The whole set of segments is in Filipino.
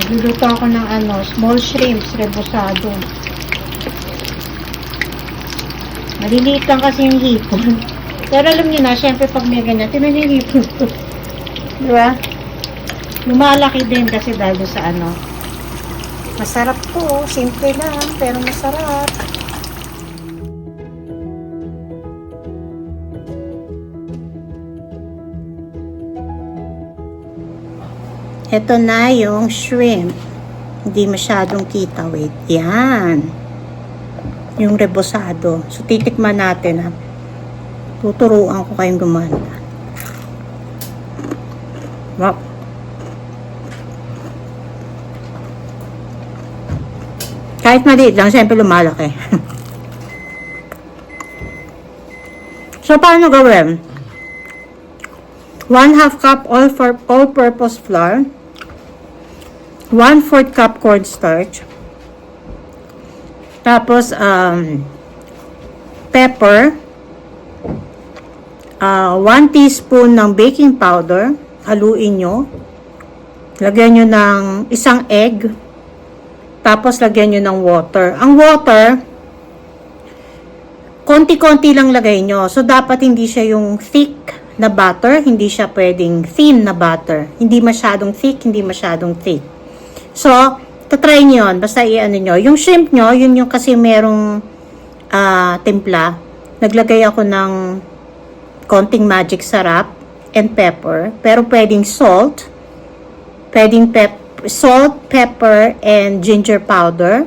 Luluto ako ng small shrimps rebusado. Maliliit lang kasi yung hipon. Pero alam niyo na, syempre pag may ganyan, tinan yung hipon ko. Diba? Lumalaki din kasi dahil sa masarap to. Simple lang, pero masarap. Ito na yung shrimp. Hindi masyadong kita. Wait. Yan. Yung rebosado. So, titikman natin, ha. Tuturuan ko kayong gumanda. Wow. Kahit maliit lang, siyempre lumalaki. So, paano gawin? 1/2 cup all-purpose flour. 1/4 cup cornstarch. Tapos, pepper. 1 teaspoon ng baking powder. Haluin nyo. Lagyan nyo ng isang egg. Tapos, lagyan nyo ng water. Ang water, konti-konti lang lagay nyo. So, dapat hindi siya yung thick na butter. Hindi siya pwedeng thin na butter. Hindi masyadong thick, hindi masyadong thick. So, tatry nyo yun. Basta i-ano nyo. Yung shrimp nyo, yun yung kasi merong timpla. Naglagay ako ng konting magic sarap and pepper. Pero pwedeng salt. Pwedeng salt, pepper, and ginger powder.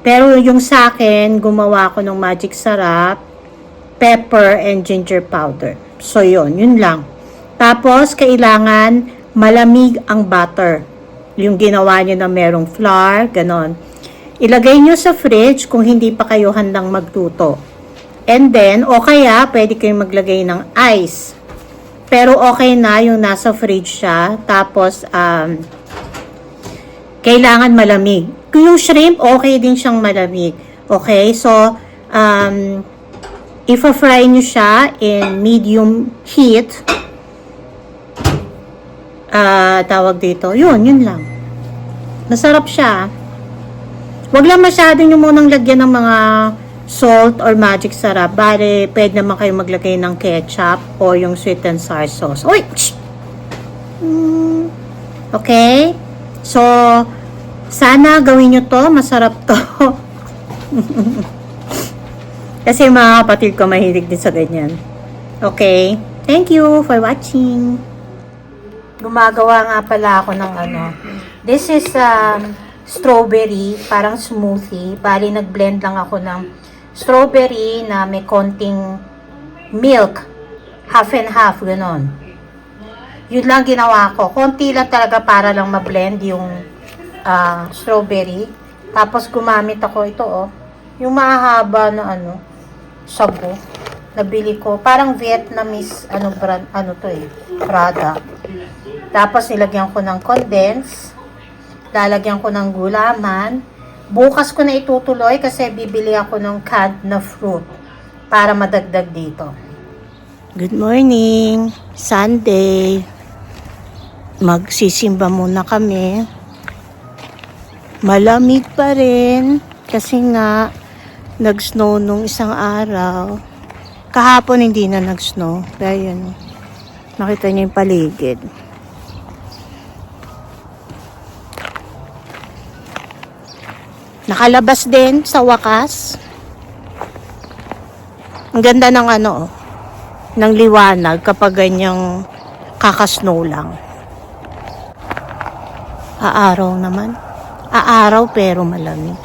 Pero yung sa akin, gumawa ko ng magic sarap, pepper, and ginger powder. So, yun lang. Tapos, kailangan malamig ang butter. Yung ginawa nyo na merong flour, ganon. Ilagay nyo sa fridge kung hindi pa kayo handang magluto. And then, o kaya, pwede kayong maglagay ng ice. Pero okay na yung nasa fridge siya. Tapos, kailangan malamig. Kung yung shrimp, okay din siyang malamig. Okay? So, i-fry nyo siya in medium heat. Tawag dito. Yun lang. Masarap siya. Huwag lang masyado nyo munang lagyan ng mga salt or magic sarap. Bale, pwede naman kayo maglagay ng ketchup o yung sweet and sour sauce. Uy! Okay? So, sana gawin nyo to. Masarap to. Kasi mga kapatid ko mahilig din sa ganyan. Okay? Thank you for watching. Gumagawa nga pala ako ng This is strawberry, parang smoothie. Bali, nag-blend lang ako ng strawberry na may konting milk. Half and half, ganon. Yun lang ginawa ko. Konti lang talaga para lang ma-blend yung strawberry. Tapos gumamit ako ito, yung mahaba na sago. Nabili ko. Parang Vietnamese, brand, product. Tapos nilagyan ko ng condense. Lalagyan ko ng gulaman. Bukas ko na itutuloy kasi bibili ako ng canned na fruit para madagdag dito. Good morning. Sunday. Magsisimba muna kami. Malamig pa rin kasi nga nag-snow nung isang araw. Kahapon hindi na nag-snow. Kaya yun. Nakita niyo yung paligid. Nakalabas din sa wakas. Ang ganda ng ng liwanag kapag ganyang kakasnow lang. Aaraw naman. Aaraw pero malamig.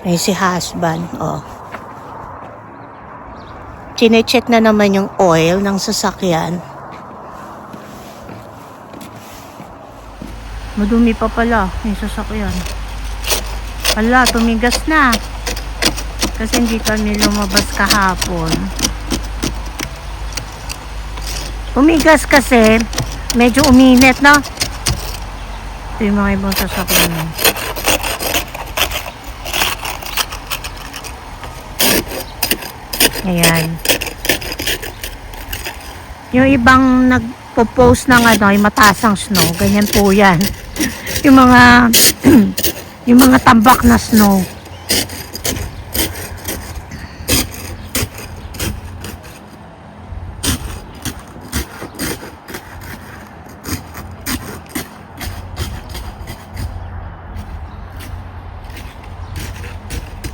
Ay si husband, Chine-check na naman yung oil ng sasakyan. Madumi pa pala yung sasakyan. Wala, tumigas na. Kasi hindi kami lumabas kahapon. Tumigas kasi, medyo uminit na. Ito yung mga ibang sasakyan. Ayan. Yung ibang magpo-post ng ano, yung matasang snow. Ganyan po yan. Yung mga, yung mga tambak na snow.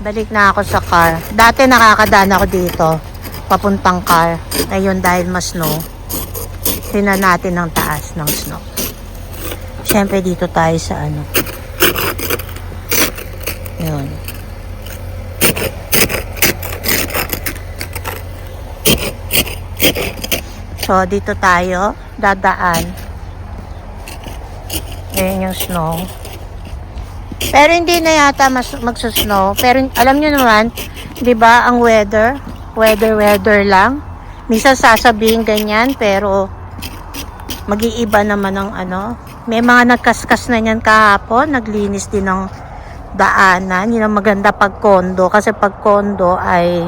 Balik na ako sa car. Dati nakakadaan ako dito, papuntang car. Ngayon dahil mas snow, tingnan natin ang taas ng snow. Siyempre dito tayo sa ano. Yun. So dito tayo dadaan. Ayan yung snow. Pero hindi na yata magsusnow. Pero alam nyo naman, di ba, ang weather lang. Minsan sasabihin ganyan, pero mag-iiba naman ang ano. May mga nagkaskas na niyan kahapon, naglinis din ng daanan. Yun ang maganda pag condo. Kasi pag condo ay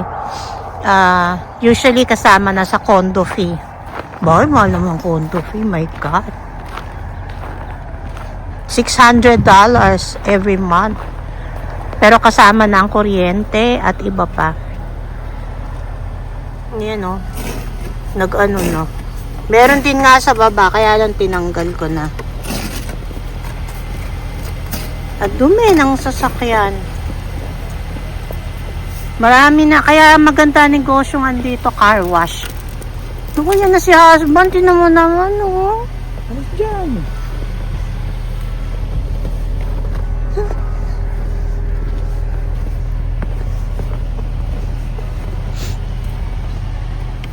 usually kasama na sa condo fee. Bakit mahal naman condo fee? My God. $600 every month. Pero kasama na ang kuryente at iba pa. Yan o. Nag-ano no. Meron din nga sa baba, kaya lang tinanggal ko na. At dumi ng sasakyan. Marami na, kaya maganda negosyong andito, car wash. Naku, yan na si husband, tinan mo naman, no? Ano dyan?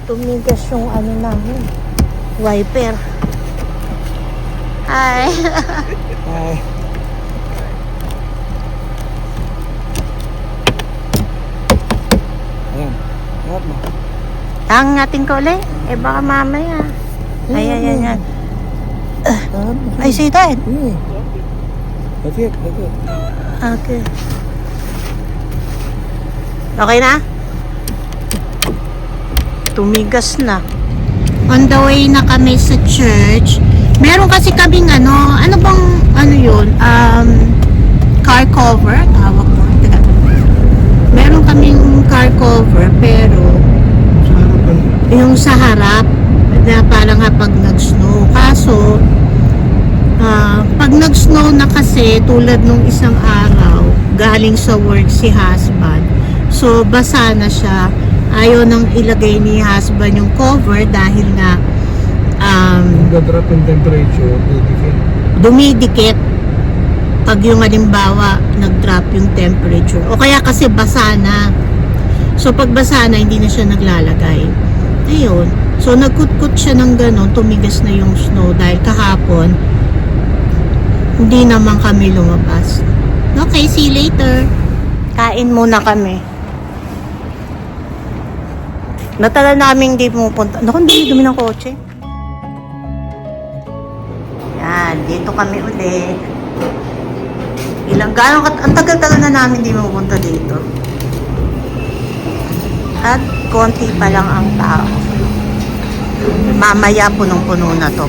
Tumigas yung ano namin, wiper. Hi. Ay. Ayan. Ayan mo. Angatin ko ulit. Eh baka mamaya. Ayan. I see that. Yeah. That's it. Okay. Okay na? Tumigas na. On the way na kami sa church. Meron kasi kaming ano bang yun? Car cover, tawag mo. Meron kaming car cover, pero yung sa harap, na parang pag nag-snow. Kaso, pag nag-snow na kasi, tulad nung isang araw, galing sa work si husband. So, basa na siya. Ayaw nang ilagay ni husband yung cover dahil nga Nag-drop in temperature, dumidikit pag yung halimbawa nag-drop yung temperature. O kaya kasi basa na. So, pag basa na, hindi na siya naglalagay. Ayun. So, nagkutkut siya ng ganon, tumigas na yung snow dahil kahapon, hindi naman kami lumabas. Okay, see you later. Kain muna kami. Natagal namin hindi pumupunta. Naku, hindi dumi ng kotse. Yan, dito kami uli. Ang tagal-tagal na namin hindi pumupunta dito. At konti pa lang ang tao. Mamaya punong-puno na to.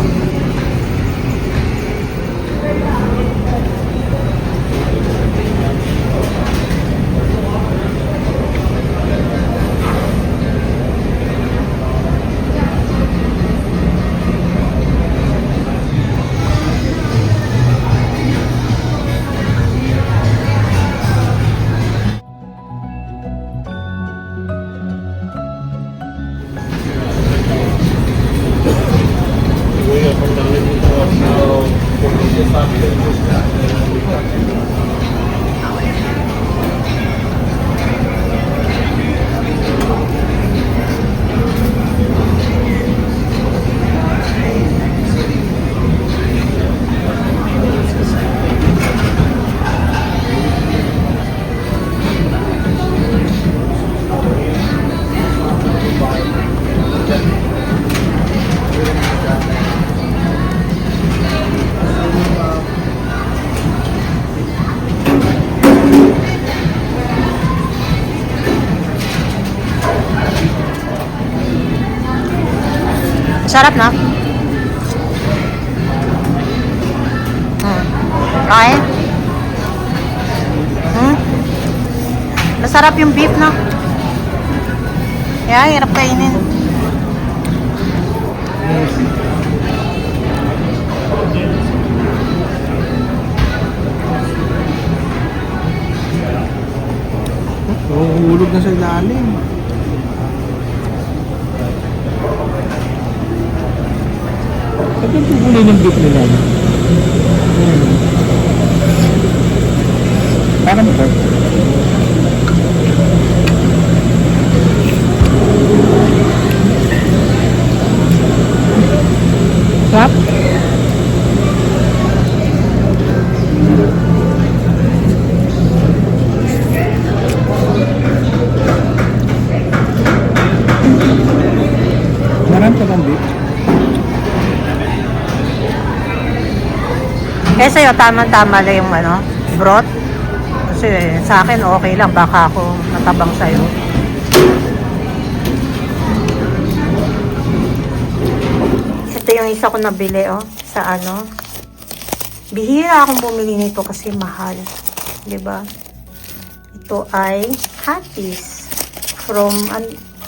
Sarap na. Okay? Masarap yung beef, no? Yeah, hirap kainin. Hulog na sa ilalim. Ba't yung tubunin yung beef nila? Parang ba? Sarap? Marami ka bang beef? Eh sa'yo, tama-tama lang yung ano, broth. Kasi sa akin okay lang, baka ako natabang sa'yo. Ito yung isa ko nabili, oh, sa ano. Bihira akong bumili nito kasi mahal. 'Di ba? Ito ay Hatties from,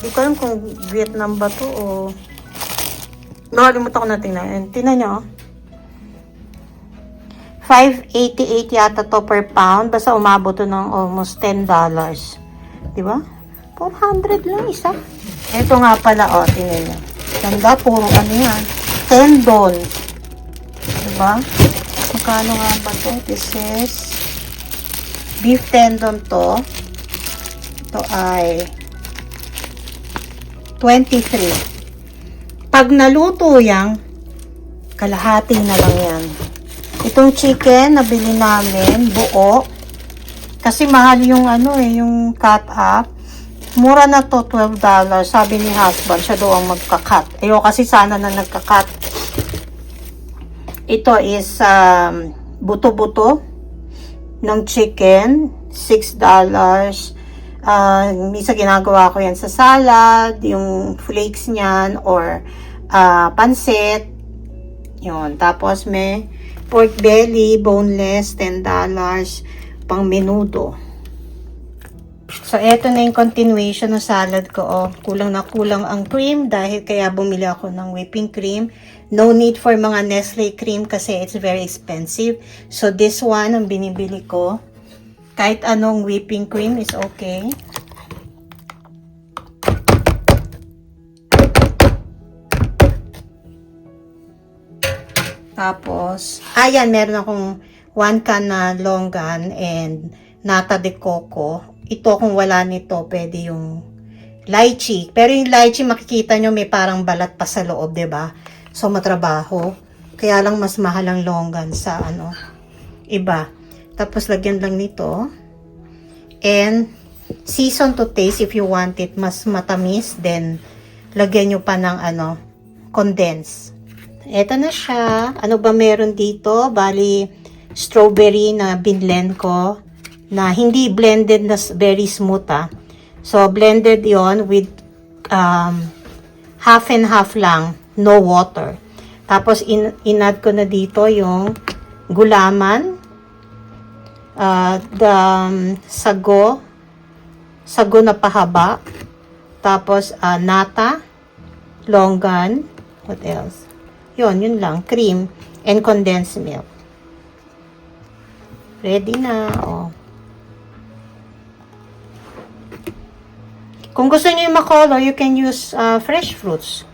di ko alam kung Vietnam ba to o nakalimutan ko na tingnan. Tingnan nyo, oh. 5.88 yata to per pound. Basta umabot to ng almost $10. Diba? 400 lang isa. Ito nga pala, oh, tingnan nyo. Ganda, puro ano yan. Tendon. Diba? Magkano nga ba to? This is beef tendon to. Ito ay 23. Pag naluto yan, kalahati na lang yan. Itong chicken, nabili namin, buo. Kasi mahal yung ano eh, yung cut up. Mura na to, $12. Sabi ni husband, siya daw ang magka-cut. Ayoko kasi sana na nagka-cut. Ito is buto-buto ng chicken, $6. Misa ginagawa ko yan sa salad, yung flakes niyan, or pansit. Yun. Tapos may pork belly, boneless, $10, pang menudo. So, eto na yung continuation ng salad ko. Oh, kulang na kulang ang cream dahil kaya bumili ako ng whipping cream. No need for mga Nestle cream kasi it's very expensive. So, this one ang binibili ko. Kahit anong whipping cream is okay. Tapos, ayan, meron akong 1 can na longan and nata de coco. Ito, kung wala nito, pwede yung lychee. Pero yung lychee, makikita nyo, may parang balat pa sa loob, 'di ba? So, matrabaho. Kaya lang mas mahal ang longan sa ano, iba. Tapos, lagyan lang nito. And, season to taste if you want it mas matamis. Then, lagyan nyo pa ng ano, condense. Eto na siya. Ano ba meron dito? Bali, strawberry na binlend ko. Na hindi blended na very smooth, ah. So, blended yon with half and half lang. No water. Tapos, in-add ko na dito yung gulaman. Sago. Sago na pahaba. Tapos, nata. Longan. What else? Yun lang. Cream and condensed milk. Ready na. Oh. Kung gusto niyo yung makolor, you can use fresh fruits.